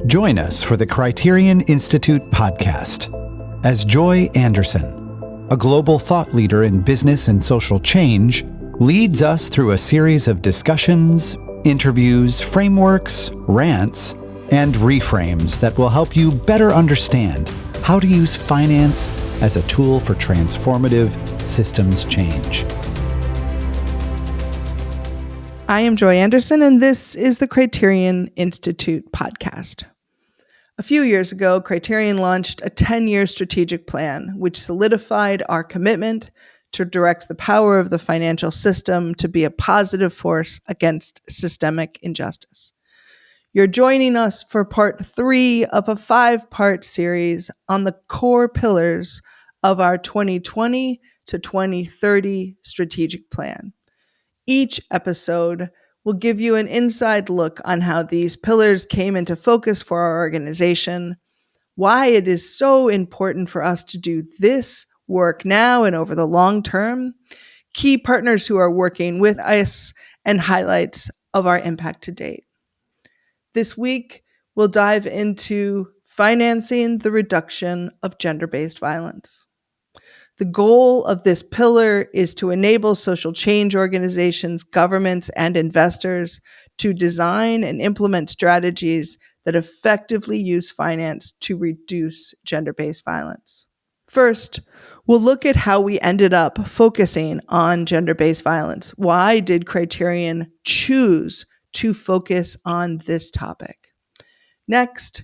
Join us for the Criterion Institute podcast as Joy Anderson, a global thought leader in business and social change, leads us through a series of discussions, interviews, frameworks, rants, and reframes that will help you better understand how to use finance as a tool for transformative systems change. I am Joy Anderson, and this is the Criterion Institute podcast. A few years ago, Criterion launched a 10-year strategic plan, which solidified our commitment to direct the power of the financial system to be a positive force against systemic injustice. You're joining us for part 3 of a 5-part series on the core pillars of our 2020 to 2030 strategic plan. Each episode will give you an inside look on how these pillars came into focus for our organization, why it is so important for us to do this work now and over the long term, key partners who are working with us, and highlights of our impact to date. This week, we'll dive into financing the reduction of gender-based violence. The goal of this pillar is to enable social change organizations, governments, and investors to design and implement strategies that effectively use finance to reduce gender-based violence. First, we'll look at how we ended up focusing on gender-based violence. Why did Criterion choose to focus on this topic? Next,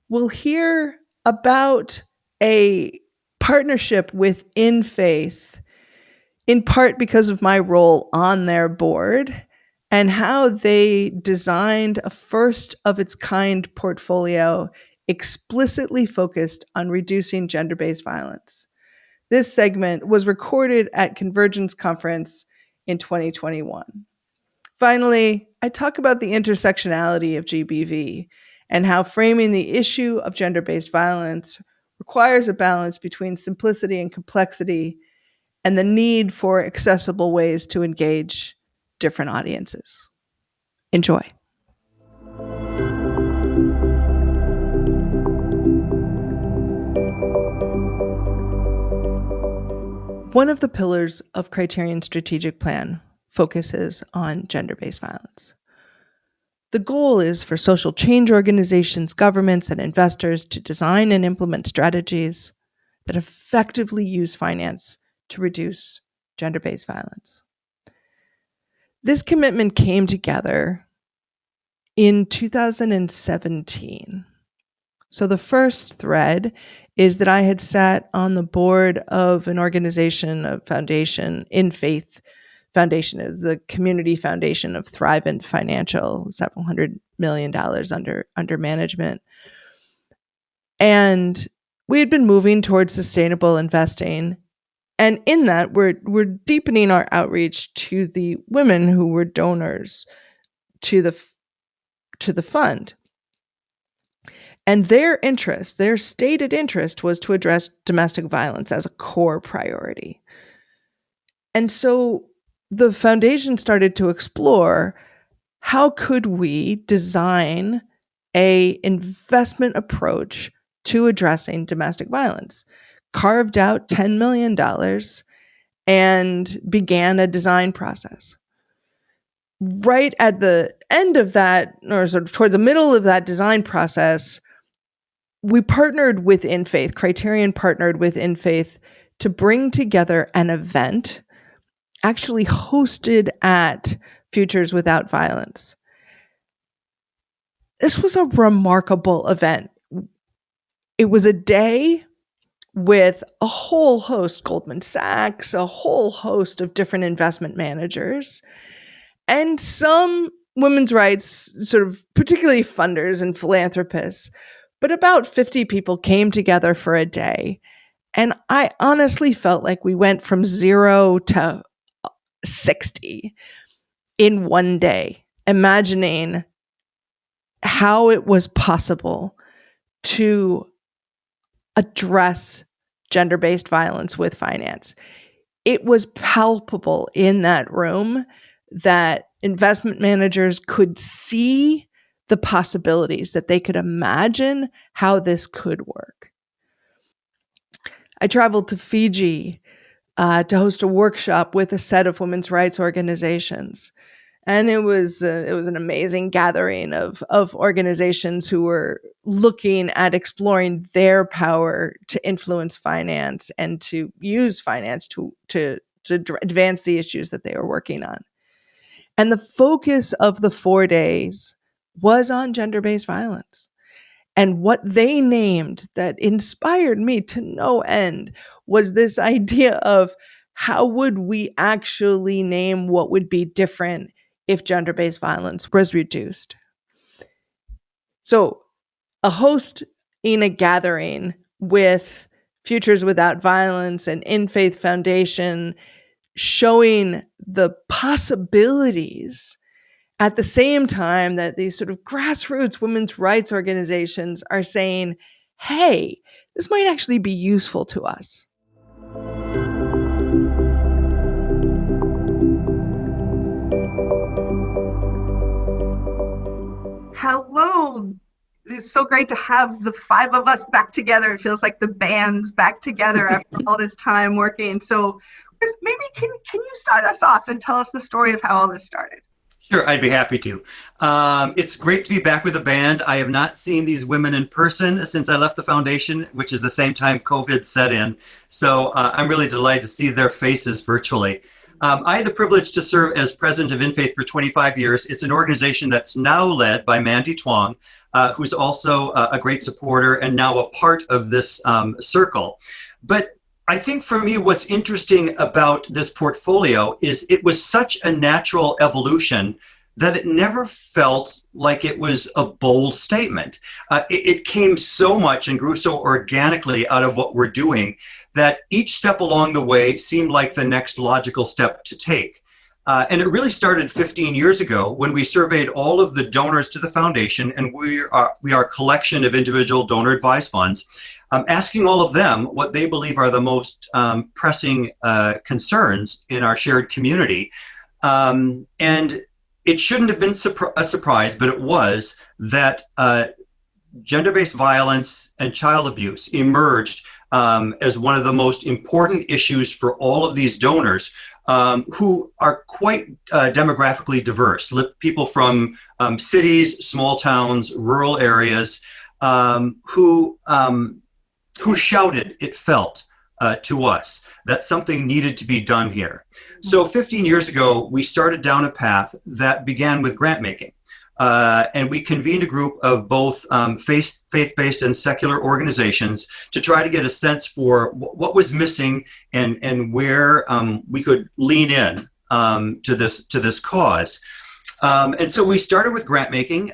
we'll hear about a partnership with InFaith, in part because of my role on their board, and how they designed a first-of-its-kind portfolio explicitly focused on reducing gender-based violence. This segment was recorded at Convergence Conference in 2021. Finally, I talk about the intersectionality of GBV and how framing the issue of gender-based violence requires a balance between simplicity and complexity and the need for accessible ways to engage different audiences. Enjoy. One of the pillars of Criterion's strategic plan focuses on gender-based violence. The goal is for social change organizations, governments, and investors to design and implement strategies that effectively use finance to reduce gender-based violence. This commitment came together in 2017. So the first thread is that I had sat on the board of an organization, a foundation, InFaith Foundation is the community foundation of Thrivent Financial, several $100 million under management. And we had been moving towards sustainable investing. And in that, we're deepening our outreach to the women who were donors to the fund. And their stated interest was to address domestic violence as a core priority. And so the foundation started to explore how could we design an investment approach to addressing domestic violence, carved out $10 million and began a design process. Right at the end of that, or sort of toward the middle of that design process, we partnered with InFaith. Criterion partnered with InFaith to bring together an event actually hosted at Futures Without Violence. This was a remarkable event. It was a day with a whole host, Goldman Sachs, a whole host of different investment managers, and some women's rights, sort of particularly funders and philanthropists. But about 50 people came together for a day. And I honestly felt like we went from 0 to 60 in one day, imagining how it was possible to address gender-based violence with finance. It was palpable in that room that investment managers could see the possibilities, that they could imagine how this could work. I traveled to Fiji to host a workshop with a set of women's rights organizations. And it was an amazing gathering of organizations who were looking at exploring their power to influence finance and to use finance to advance the issues that they were working on. And the focus of the 4 days was on gender-based violence. And what they named that inspired me to no end was this idea of how would we actually name what would be different if gender-based violence was reduced. So a host in a gathering with Futures Without Violence and InFaith Foundation showing the possibilities at the same time that these sort of grassroots women's rights organizations are saying, hey, this might actually be useful to us. Hello. It's so great to have the 5 of us back together. It feels like the band's back together after all this time working. So maybe can you start us off and tell us the story of how all this started? Sure, I'd be happy to. It's great to be back with the band. I have not seen these women in person since I left the foundation, which is the same time COVID set in. So I'm really delighted to see their faces virtually. I had the privilege to serve as president of InFaith for 25 years. It's an organization that's now led by Mandy Twong, who's also a great supporter and now a part of this circle. But I think for me, what's interesting about this portfolio is it was such a natural evolution that it never felt like it was a bold statement. It came so much and grew so organically out of what we're doing that each step along the way seemed like the next logical step to take. And it really started 15 years ago when we surveyed all of the donors to the foundation, and we are a collection of individual donor-advised funds, asking all of them what they believe are the most pressing concerns in our shared community. And it shouldn't have been a surprise, but it was that gender-based violence and child abuse emerged as one of the most important issues for all of these donors who are quite demographically diverse. People from cities, small towns, rural areas, who shouted, it felt, to us that something needed to be done here. So 15 years ago, we started down a path that began with grant making. And we convened a group of both faith-based and secular organizations to try to get a sense for what was missing and where we could lean in to this cause. And so we started with grant making,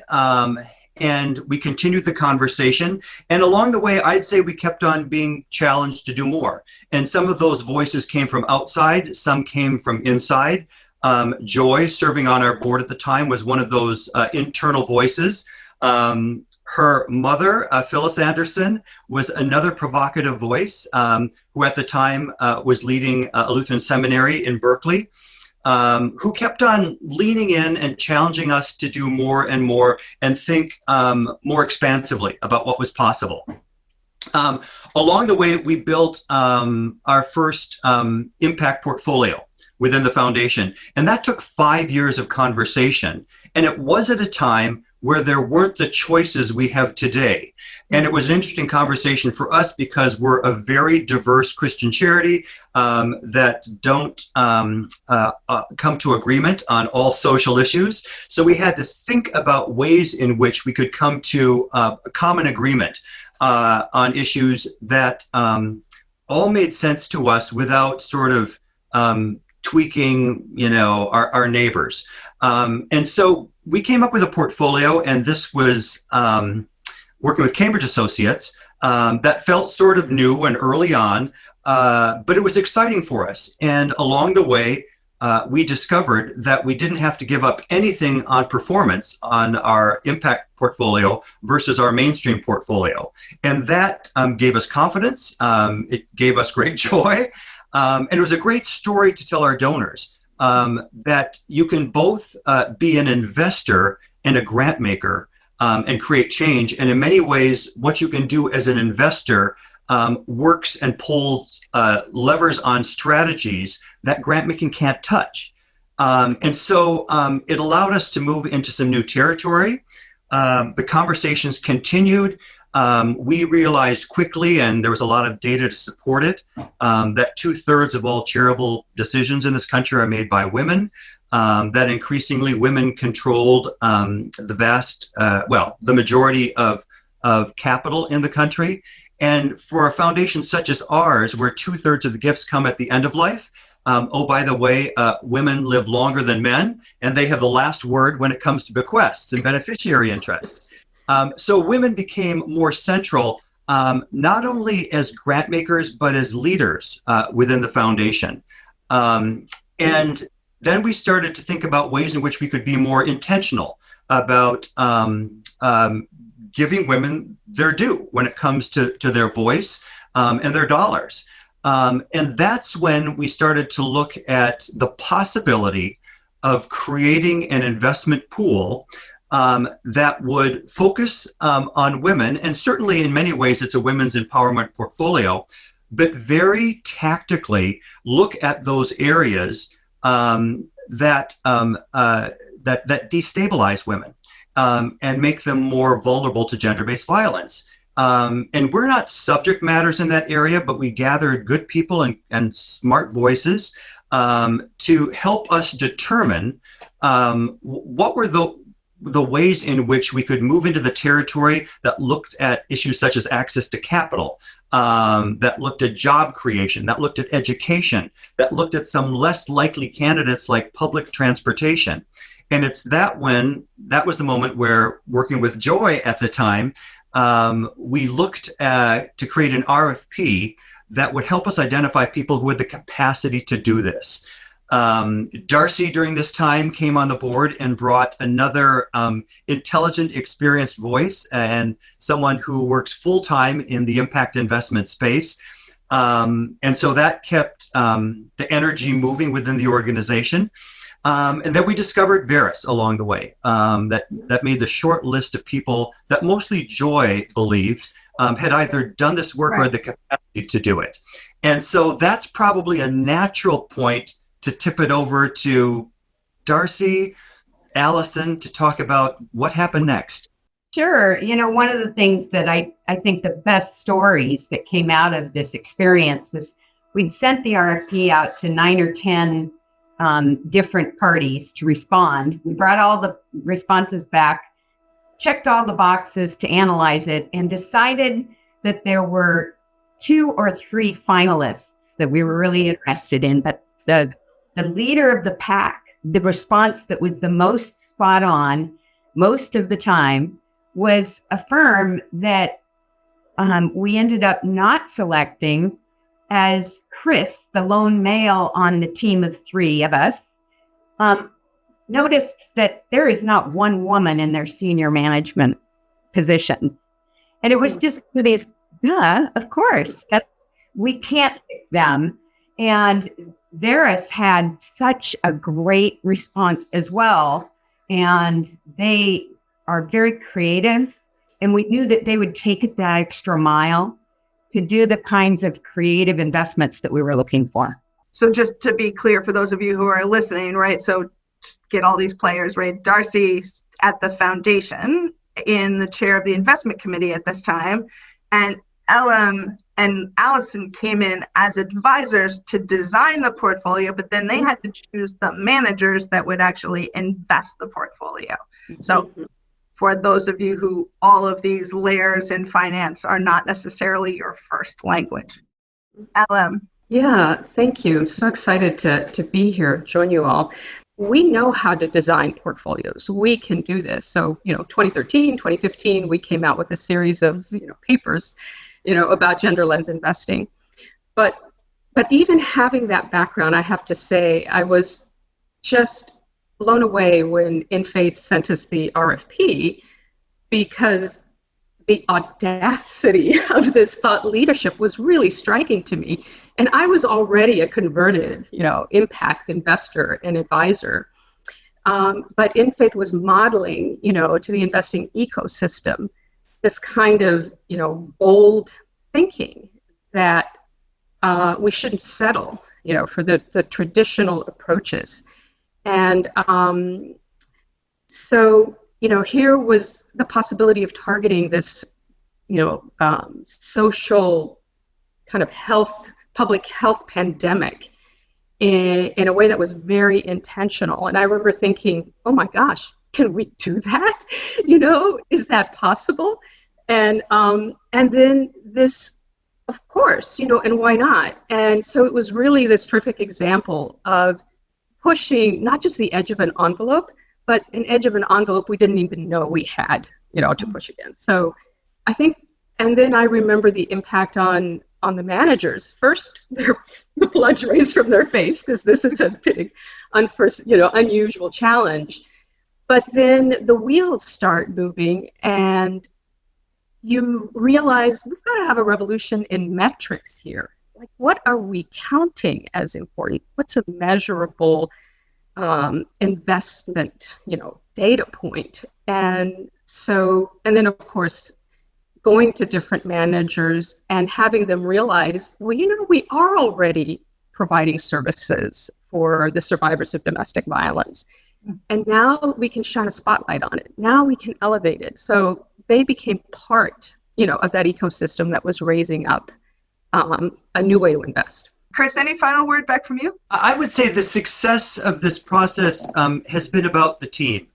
and we continued the conversation. And along the way, I'd say we kept on being challenged to do more. And some of those voices came from outside, some came from inside. Joy, serving on our board at the time, was one of those internal voices. Her mother, Phyllis Anderson, was another provocative voice who at the time was leading a Lutheran seminary in Berkeley, who kept on leaning in and challenging us to do more and more and think more expansively about what was possible. Along the way, we built our first impact portfolio within the foundation. And that took 5 years of conversation. And it was at a time where there weren't the choices we have today. And it was an interesting conversation for us because we're a very diverse Christian charity that don't come to agreement on all social issues. So we had to think about ways in which we could come to a common agreement on issues that all made sense to us without sort of tweaking, our neighbors. And so we came up with a portfolio, and this was working with Cambridge Associates that felt sort of new and early on, but it was exciting for us. And along the way, we discovered that we didn't have to give up anything on performance on our impact portfolio versus our mainstream portfolio. And that gave us confidence. It gave us great joy. And it was a great story to tell our donors that you can both be an investor and a grant maker and create change. And in many ways, what you can do as an investor works and pulls levers on strategies that grant making can't touch. And so it allowed us to move into some new territory. The conversations continued. We realized quickly, and there was a lot of data to support it, that 2/3 of all charitable decisions in this country are made by women, that increasingly women controlled the majority of capital in the country. And for a foundation such as ours, where 2/3 of the gifts come at the end of life, by the way, women live longer than men, and they have the last word when it comes to bequests and beneficiary interests. So women became more central, not only as grant makers, but as leaders within the foundation. And then we started to think about ways in which we could be more intentional about giving women their due when it comes to their voice and their dollars. And that's when we started to look at the possibility of creating an investment pool that would focus on women. And certainly in many ways, it's a women's empowerment portfolio, but very tactically look at those areas that destabilize women and make them more vulnerable to gender-based violence. And we're not subject matters in that area, but we gathered good people and smart voices to help us determine what were the ways in which we could move into the territory that looked at issues such as access to capital, that looked at job creation, that looked at education, that looked at some less likely candidates like public transportation. And it's that was the moment where, working with Joy at the time, we looked to create an RFP that would help us identify people who had the capacity to do this. Darcy, during this time, came on the board and brought another intelligent, experienced voice and someone who works full-time in the impact investment space. And so that kept the energy moving within the organization. And then we discovered Veris along the way, that made the short list of people that mostly Joy believed had either done this work or had the capacity to do it. And so that's probably a natural point to tip it over to Darcy, Allison, to talk about what happened next. Sure. One of the things that I think the best stories that came out of this experience was we'd sent the RFP out to 9 or 10 different parties to respond. We brought all the responses back, checked all the boxes to analyze it, and decided that there were 2 or 3 finalists that we were really interested in. But the leader of the pack, the response that was the most spot on most of the time, was a firm that we ended up not selecting, as Chris, the lone male on the team of 3 of us, noticed that there is not one woman in their senior management positions. And it was just these, of course, that we can't pick them. And Veris had such a great response as well. And they are very creative. And we knew that they would take it that extra mile to do the kinds of creative investments that we were looking for. So just to be clear for those of you who are listening, right? So just get all these players, right? Darcy at the foundation, in the chair of the investment committee at this time, and Ellen and Allison came in as advisors to design the portfolio, but then they had to choose the managers that would actually invest the portfolio. So for those of you who all of these layers in finance are not necessarily your first language. Ellen. Yeah, thank you. So excited to be here, join you all. We know how to design portfolios. We can do this. So, 2013, 2015, we came out with a series of, papers, about gender lens investing. But even having that background, I have to say, I was just blown away when InFaith sent us the RFP, because the audacity of this thought leadership was really striking to me. And I was already a converted, impact investor and advisor. But InFaith was modeling, to the investing ecosystem, this kind of, bold thinking that we shouldn't settle, for the traditional approaches. And so, here was the possibility of targeting this, social kind of public health pandemic in a way that was very intentional. And I remember thinking, oh my gosh, can we do that? Is that possible? And then this, of course, and why not? And so it was really this terrific example of pushing not just the edge of an envelope, but an edge of an envelope we didn't even know we had, to push against. So I think, and then I remember the impact on the managers. First, the blood raised from their face because this is a big, unusual challenge. But then the wheels start moving, and you realize we've got to have a revolution in metrics here. Like, what are we counting as important? What's a measurable investment, data point? And then of course, going to different managers and having them realize, well, we are already providing services for the survivors of domestic violence. And now we can shine a spotlight on it. Now we can elevate it. So they became part, of that ecosystem that was raising up a new way to invest. Chris, any final word back from you? I would say the success of this process has been about the team.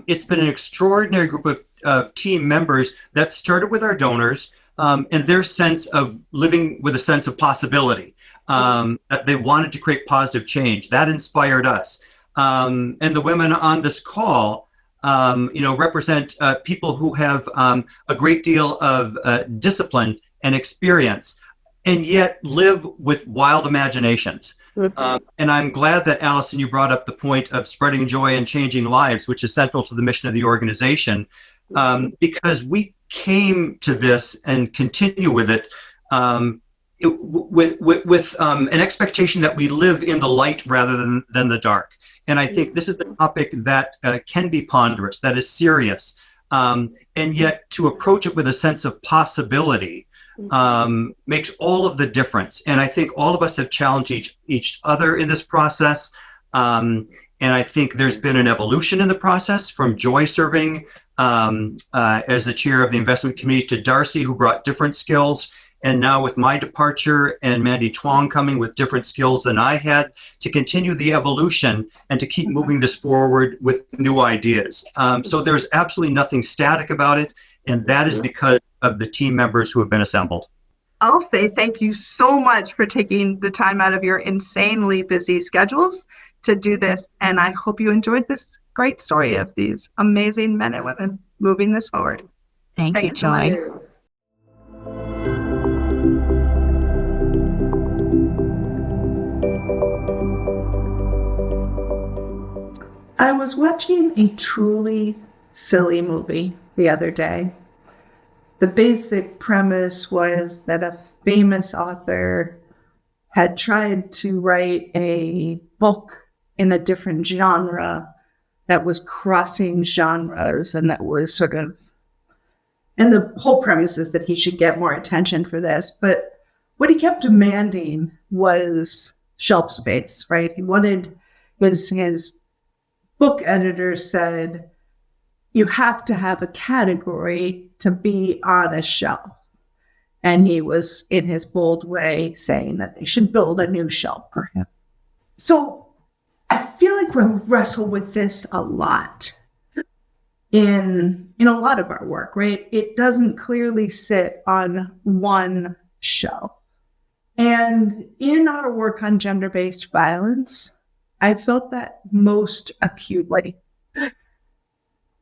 It's been an extraordinary group of team members that started with our donors and their sense of living with a sense of possibility, that they wanted to create positive change. That inspired us. And the women on this call, represent people who have a great deal of discipline and experience, and yet live with wild imaginations. And I'm glad that, Allison, you brought up the point of spreading joy and changing lives, which is central to the mission of the organization, because we came to this and continue with it with an expectation that we live in the light rather than the dark. And I think this is a topic that can be ponderous, that is serious, and yet to approach it with a sense of possibility makes all of the difference. And I think all of us have challenged each other in this process. And I think there's been an evolution in the process from Joy serving as the chair of the investment committee to Darcy, who brought different skills. And now with my departure and Mandy Chuang coming with different skills than I had, to continue the evolution and to keep moving this forward with new ideas. So there's absolutely nothing static about it. And that is because of the team members who have been assembled. I'll say thank you so much for taking the time out of your insanely busy schedules to do this. And I hope you enjoyed this great story of these amazing men and women moving this forward. Thank you, Joy. I was watching a truly silly movie the other day. The basic premise was that a famous author had tried to write a book in a different genre that was crossing genres, and that was sort of, and the whole premise is that he should get more attention for this. But what he kept demanding was shelf space, right? He wanted, his book editor said, you have to have a category to be on a shelf. And he was, in his bold way, saying that they should build a new shelf for him. So I feel like we wrestle with this a lot in a lot of our work, right? It doesn't clearly sit on one shelf. And in our work on gender-based violence, I felt that most acutely.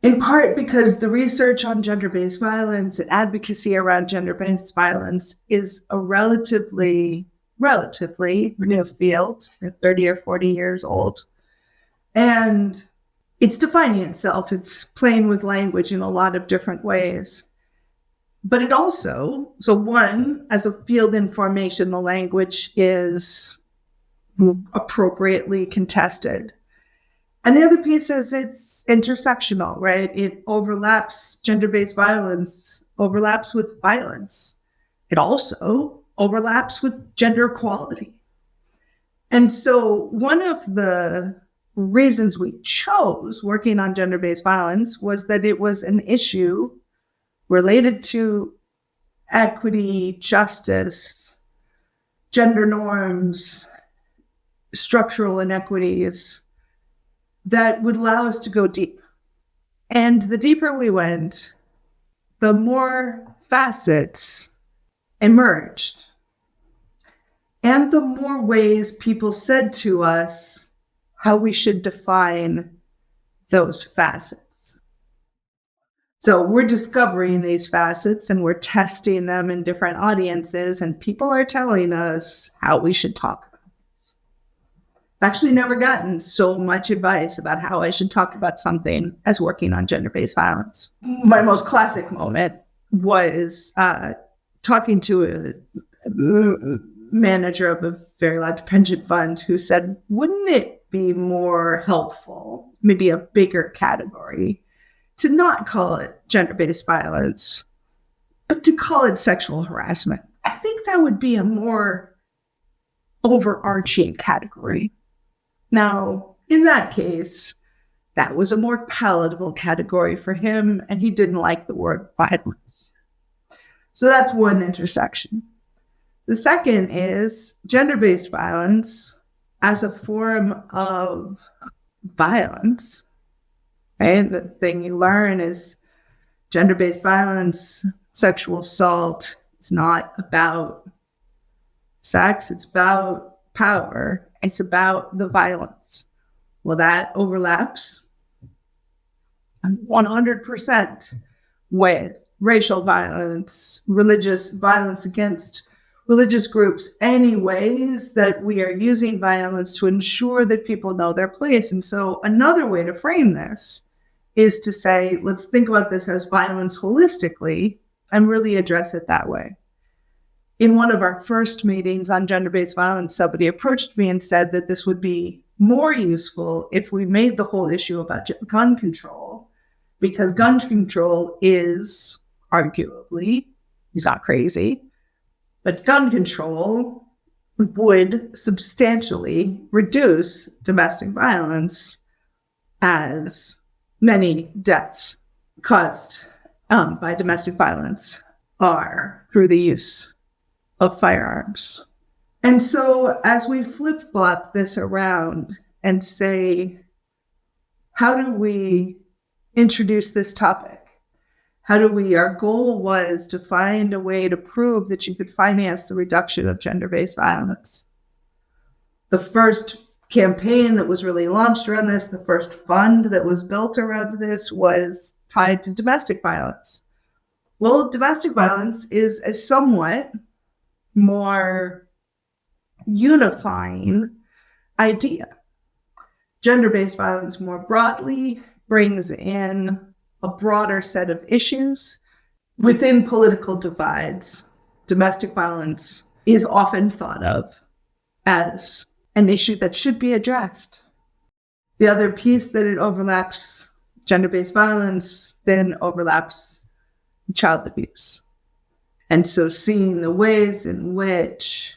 In part because the research on gender-based violence and advocacy around gender-based violence is a relatively new field, 30 or 40 years old. And it's defining itself. It's playing with language in a lot of different ways. But it also, so one, as a field in formation, the language is appropriately contested. And the other piece is it's intersectional, right? It overlaps, gender-based violence overlaps with violence. It also overlaps with gender equality. And so one of the reasons we chose working on gender-based violence was that it was an issue related to equity, justice, gender norms, structural inequities that would allow us to go deep. And the deeper we went, the more facets emerged. And the more ways people said to us how we should define those facets. So we're discovering these facets and we're testing them in different audiences, and people are telling us how we should talk about this. I've actually never gotten so much advice about how I should talk about something as working on gender-based violence. My most classic moment was talking to a manager of a very large pension fund who said, wouldn't it be more helpful, maybe a bigger category, to not call it gender-based violence, but to call it sexual harassment? I think that would be a more overarching category. Now, in that case, that was a more palatable category for him, and he didn't like the word violence. So that's one intersection. The second is gender-based violence as a form of violence, right? The thing you learn is gender-based violence, sexual assault is not about sex, it's about power, it's about the violence. Well, that overlaps 100% with racial violence, religious violence against religious groups, any ways that we are using violence to ensure that people know their place. And so another way to frame this is to say, let's think about this as violence holistically and really address it that way. In one of our first meetings on gender-based violence, somebody approached me and said that this would be more useful if we made the whole issue about gun control, because gun control is arguably, he's not crazy, but gun control would substantially reduce domestic violence, as many deaths caused by domestic violence are through the use of firearms. And so as we flip-flop this around and say, how do we introduce this topic? Our goal was to find a way to prove that you could finance the reduction of gender-based violence. The first campaign that was really launched around this, the first fund that was built around this, was tied to domestic violence. Well, domestic violence is a somewhat more unifying idea. Gender-based violence more broadly brings in a broader set of issues. Within political divides, domestic violence is often thought of as an issue that should be addressed. The other piece that it overlaps, gender-based violence, then overlaps child abuse. And so seeing the ways in which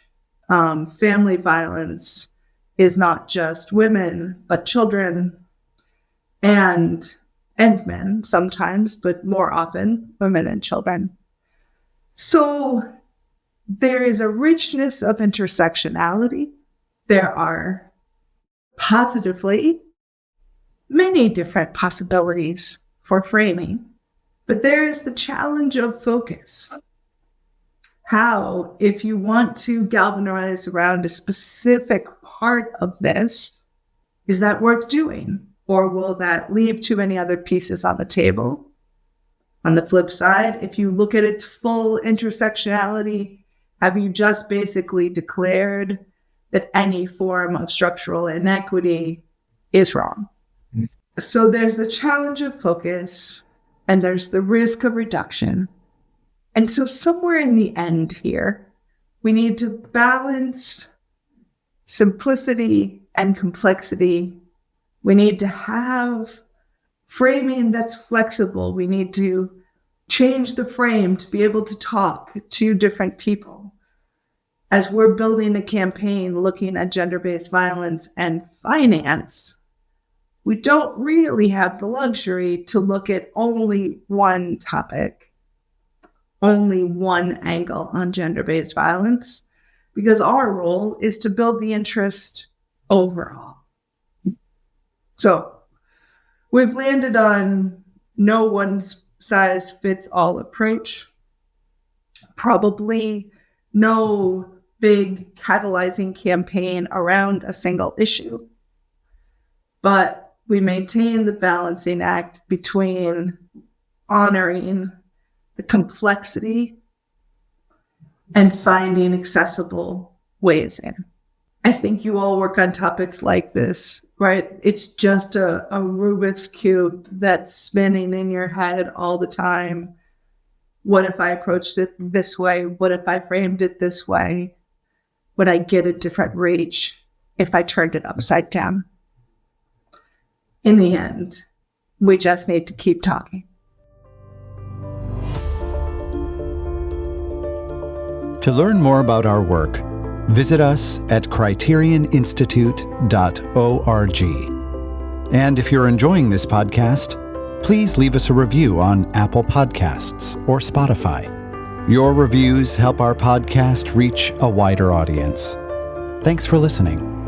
family violence is not just women, but children and men sometimes, but more often women and children. So there is a richness of intersectionality. There are positively many different possibilities for framing, but there is the challenge of focus. How, if you want to galvanize around a specific part of this, is that worth doing? Or will that leave too many other pieces on the table? On the flip side, if you look at its full intersectionality, have you just basically declared that any form of structural inequity is wrong? So there's a challenge of focus, and there's the risk of reduction. And so somewhere in the end here, we need to balance simplicity and complexity We need to have framing that's flexible. We need to change the frame to be able to talk to different people. As we're building a campaign looking at gender-based violence and finance, we don't really have the luxury to look at only one topic, only one angle on gender-based violence, because our role is to build the interest overall. So we've landed on no one-size-fits-all approach, probably no big catalyzing campaign around a single issue, but we maintain the balancing act between honoring the complexity and finding accessible ways in. I think you all work on topics like this, right? It's just a Rubik's Cube that's spinning in your head all the time. What if I approached it this way? What if I framed it this way? Would I get a different reach if I turned it upside down? In the end, we just need to keep talking. To learn more about our work, visit us at criterioninstitute.org. And if you're enjoying this podcast, please leave us a review on Apple Podcasts or Spotify. Your reviews help our podcast reach a wider audience. Thanks for listening.